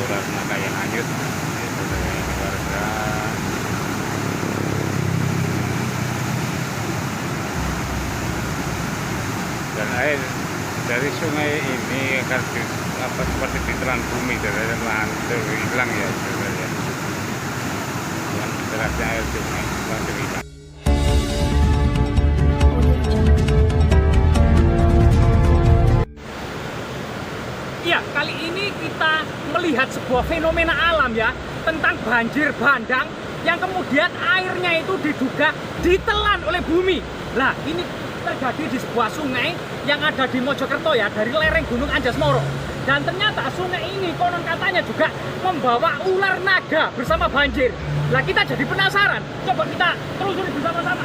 ular naga yang hanyut itu dari warga. Dan air dari sungai ini akan seperti ditelan bumi dari lahan itu hilang ya sebenarnya. Dengan derasnya air sungai langsung hilang. Iya, kali ini kita melihat sebuah fenomena alam ya, tentang banjir bandang yang kemudian airnya itu diduga ditelan oleh bumi. Nah, ini terjadi di sebuah sungai yang ada di Mojokerto ya, dari lereng Gunung Anjas-Moro. Dan ternyata sungai ini konon katanya juga membawa ular naga bersama banjir. Nah, kita jadi penasaran. Coba kita telusuri bersama-sama.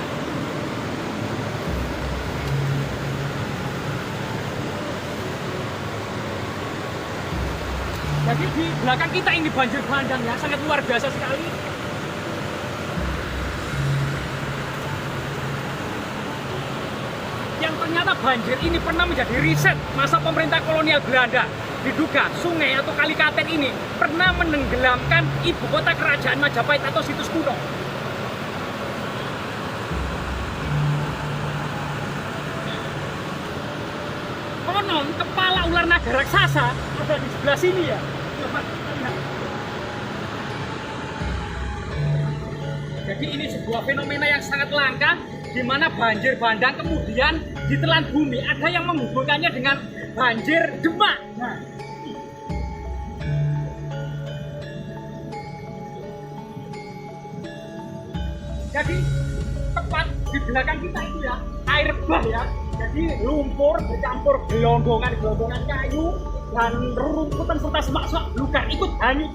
Jadi di belakang kita ini banjir bandang ya, sangat luar biasa sekali. Yang ternyata banjir ini pernah menjadi riset masa pemerintah kolonial Belanda. Diduga sungai atau kali Katen ini pernah menenggelamkan ibu kota kerajaan Majapahit atau situs kuno. Konon kepala ular naga raksasa ada di sebelah sini ya. Coba kita lihat. Jadi ini sebuah fenomena yang sangat langka, di mana banjir bandang kemudian ditelan bumi. Ada yang menghubungkannya dengan banjir Demak. Nah, jadi tepat di belakang kita itu ya, air bah ya. Jadi lumpur bercampur gelondongan kayu dan rerumputan serta semak-semak luka ikut hanyut.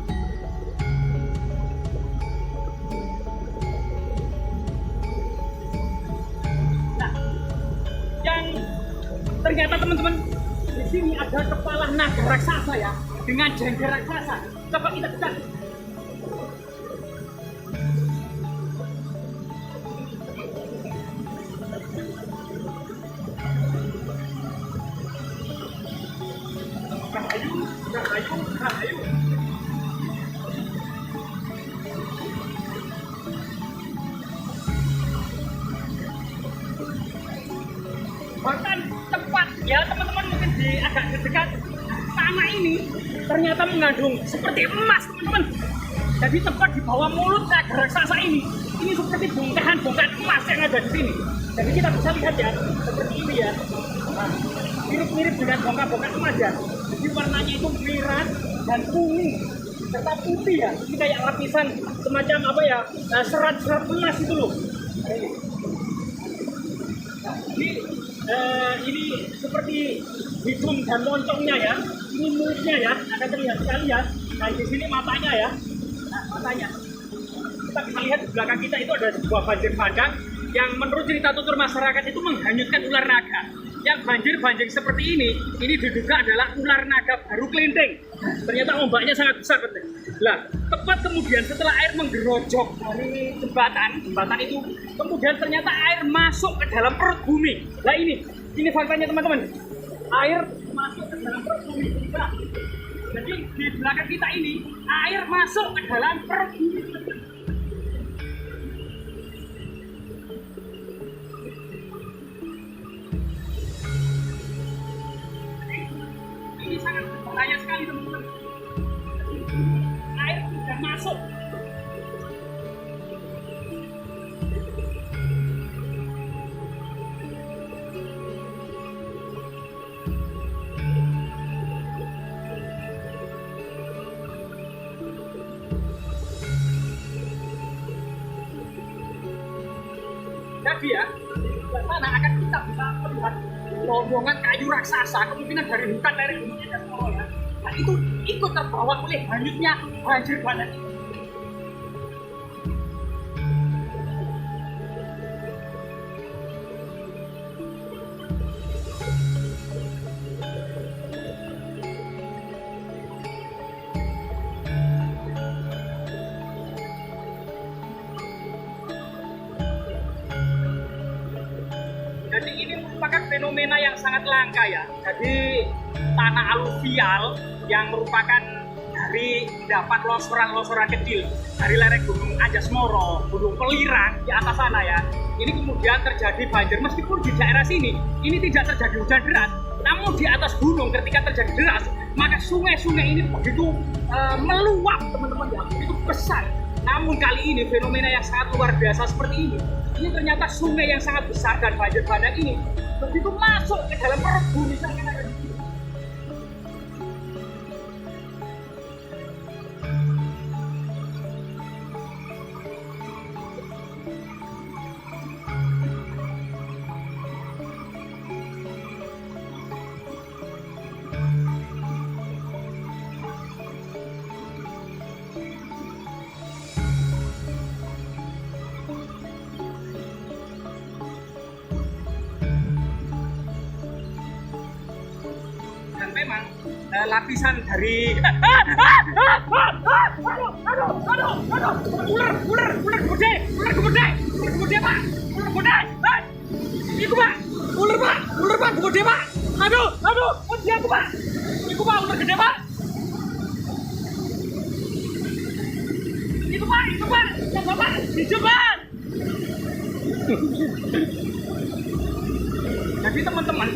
Nah, yang ternyata teman-teman di sini ada kepala naga raksasa ya, dengan jengger raksasa. Coba kita lihat. Rahayu. Bahkan tempat ya teman-teman mungkin di agak dekat tanah ini ternyata mengandung seperti emas teman-teman. Jadi tepat di bawah mulut naga raksasa ini seperti bongkahan-bongkahan emas yang ada di sini. Jadi kita bisa lihat ya seperti ini ya. Nah, mirip-mirip dengan bongkahan-bongkahan emas ya. Jadi warnanya itu merah dan kuning serta putih ya. Ini kayak lapisan semacam apa ya, serat-serat emas itu loh. Nah, ini seperti hidung dan loncongnya ya. Ini mulutnya ya, ada terlihat sekali ya. Nah di sini matanya ya. Nah matanya. Kita bisa lihat di belakang kita itu ada sebuah banjir bandang yang menurut cerita tutur masyarakat itu menghanyutkan ular naga. Yang banjir seperti ini diduga adalah ular naga baru kelinting. Ternyata ombaknya sangat besar betul. Lah, tepat kemudian setelah air menggerojok dari jembatan itu, kemudian ternyata air masuk ke dalam perut bumi. Lah ini faktanya teman-teman. Air masuk ke dalam perut bumi. Nah, jadi di belakang kita ini air masuk ke dalam perut bumi. Ini sangat berbahaya sekali teman-teman. Air sudah masuk. Jadi ya, di sana akan kita bisa melihat rombongan kayu raksasa, kemungkinan dari hutan lereng Gunung Anjas-Moro ya. Nah itu ikut terbawa oleh hanyutnya banjir bandang. Jadi ini merupakan fenomena yang sangat langka ya. Jadi tanah aluvial yang merupakan dari dapat longsoran-longsoran kecil dari lereng Gunung Anjasmoro, Gunung Pelirang di atas sana ya. Ini kemudian terjadi banjir meskipun di daerah sini ini tidak terjadi hujan deras, namun di atas gunung ketika terjadi deras maka sungai-sungai ini begitu meluap teman-teman ya, begitu besar. Namun kali ini fenomena yang sangat luar biasa seperti ini ternyata sungai yang sangat besar dan banjir bandang ini begitu masuk ke dalam perut bumi sangat ada di sini. Memang lapisan dari ular gede pak, itu pak, ular pak gede pak, dia aku pak, itu pak ular gede pak, itu pak, yang bapak dijebat. Jadi teman-teman,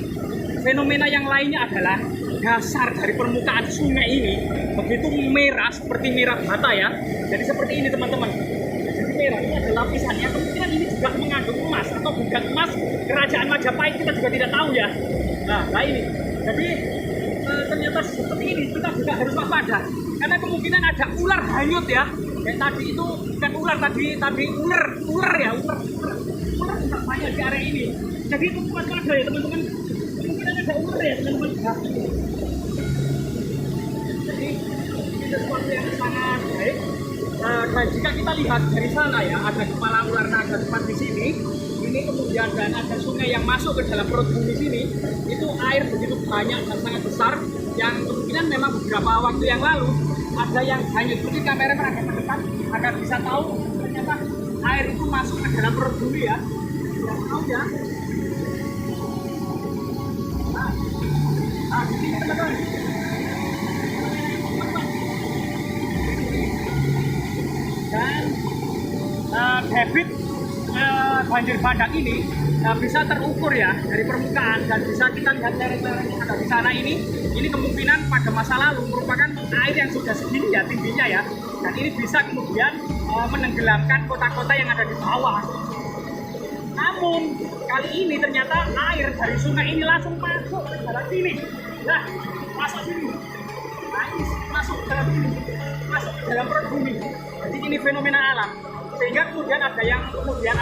fenomena yang lainnya adalah dasar dari permukaan sungai ini begitu merah seperti merah bata ya. Jadi seperti ini teman-teman. Jadi merah ini ada lapisannya. Kemungkinan ini juga mengandung emas atau bukan emas kerajaan Majapahit, kita juga tidak tahu ya. Nah ini. Jadi ternyata seperti ini kita juga harus waspada karena kemungkinan ada ular hanyut ya. Kayak tadi itu bukan ular tadi ular ya ular juga banyak di area ini. Jadi itu waspada ya teman-teman. Kemungkinan ada ular ya teman-teman. Jadi ini sesuatu yang sangat baik. Dan jika kita lihat dari sana ya, ada kepala ular naga tepat di sini. Ini kemudian dan ada sungai yang masuk ke dalam perut bumi sini. Itu air begitu banyak dan sangat besar. Yang kemungkinan memang beberapa waktu yang lalu ada yang hanyut. Mungkin kamera agak mendekat agar bisa tahu ternyata air itu masuk ke dalam perut bumi ya. Tidak tahu ya. Nah, di sini teman-teman. Dan debit banjir bandang ini bisa terukur ya dari permukaan dan bisa kita lihat lereng-lereng yang ada di sana ini kemungkinan pada masa lalu merupakan air yang sudah segini ya tingginya ya, dan ini bisa kemudian menenggelamkan kota-kota yang ada di bawah. Namun kali ini ternyata air dari sungai ini langsung masuk ke dalam sini. Nah, masuk sini. Nah, ini masuk ke dalam sini. Masuk ke dalam perut bumi. Jadi ini fenomena alam. Sehingga kemudian ada yang kemudian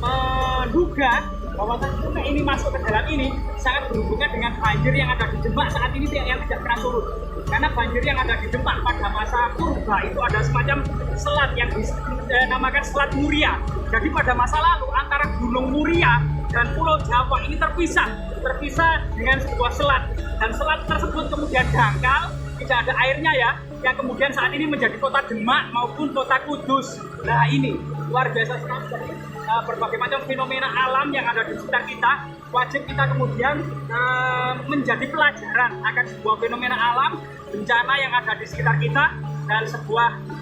menduga bahwa sungai ini masuk ke dalam ini sangat berhubungan dengan banjir yang ada di Demak saat ini yang tidak pernah surut. Karena banjir yang ada di Demak pada masa purba itu ada semacam selat yang dinamakan Selat Muria. Jadi pada masa lalu antara Gunung Muria dan Pulau Jawa ini terpisah dengan sebuah selat, dan selat tersebut kemudian dangkal, tidak ada airnya ya, yang kemudian saat ini menjadi kota Demak maupun kota Kudus. Nah ini luar biasa sekali. Jadi berbagai macam fenomena alam yang ada di sekitar kita wajib kita kemudian menjadi pelajaran akan sebuah fenomena alam, bencana yang ada di sekitar kita, dan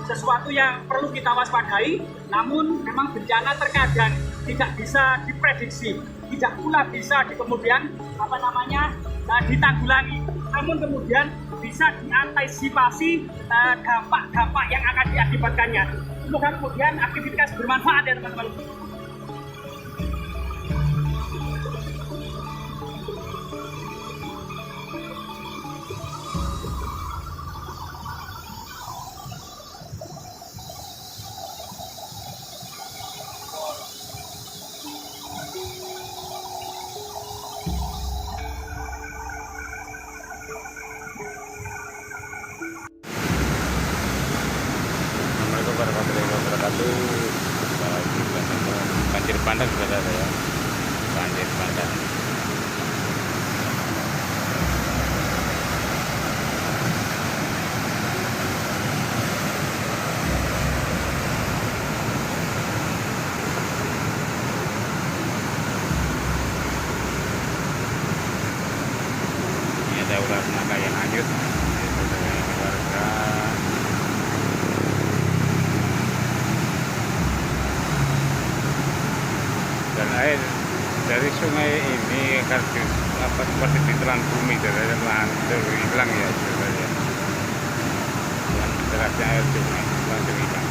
sesuatu yang perlu kita waspadai. Namun memang bencana terkadang tidak bisa diprediksi, tidak pula bisa kemudian ditanggulangi, namun kemudian bisa diantisipasi dampak-dampak yang akan diakibatkannya. Semoga kemudian aktivitas bermanfaat ya teman-teman. Warahmatullahi wabarakatuh. Banjir bandang sudah ada ya, banjir bandang. Ini ada ular naga yang hanyut, warga dari sungai ini akan seperti ditelan bumi dari langsung hilang ya sebenarnya. Dan derasnya air sungai langsung hilang.